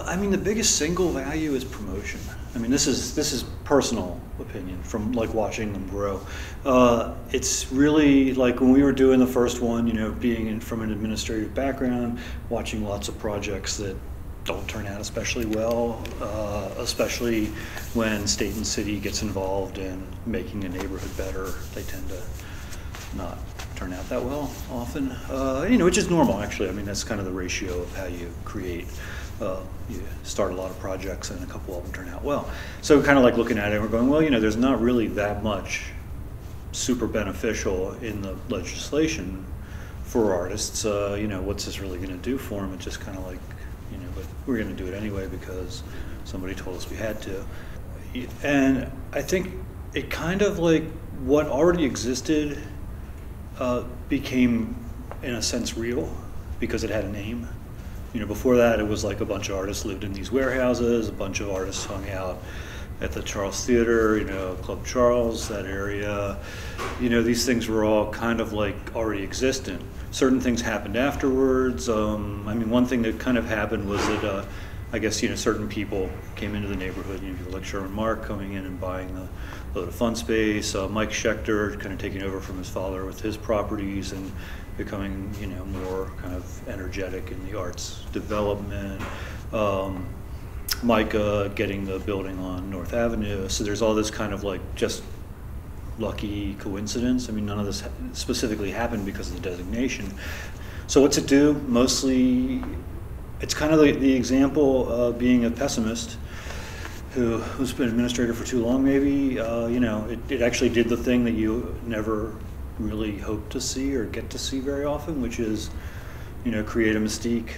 I mean, the biggest single value is promotion. I mean, this is personal opinion from like watching them grow. It's really like when we were doing the first one, you know, from an administrative background, watching lots of projects that don't turn out especially well, especially when state and city gets involved in making a neighborhood better. They tend to not turn out that well often, you know, which is normal actually. I mean, that's kind of the ratio of how you create. You start a lot of projects and a couple of them turn out well. So kind of like looking at it, we're going, well, you know, there's not really that much super beneficial in the legislation for artists. You know, what's this really going to do for them? It's just kind of like, you know, but we're going to do it anyway because somebody told us we had to. And I think it kind of like what already existed became, in a sense, real because it had a name. You know, before that, it was like a bunch of artists lived in these warehouses, a bunch of artists hung out at the Charles Theater, you know, Club Charles, that area. You know, these things were all kind of like already existent. Certain things happened afterwards. I mean, one thing that kind of happened was that, I guess, you know, certain people came into the neighborhood, you know, people like Sherman Mark coming in and buying the load of fund space, Mike Schechter kind of taking over from his father with his properties and becoming, you know, more kind of energetic in the arts development. Micah getting the building on North Avenue. So there's all this kind of like just lucky coincidence. I mean, none of this specifically happened because of the designation. So what's it do? Mostly, it's kind of the example of being a pessimist who's been administrator for too long, maybe. You know, it actually did the thing that you never really hope to see or get to see very often, which is, you know, create a mystique.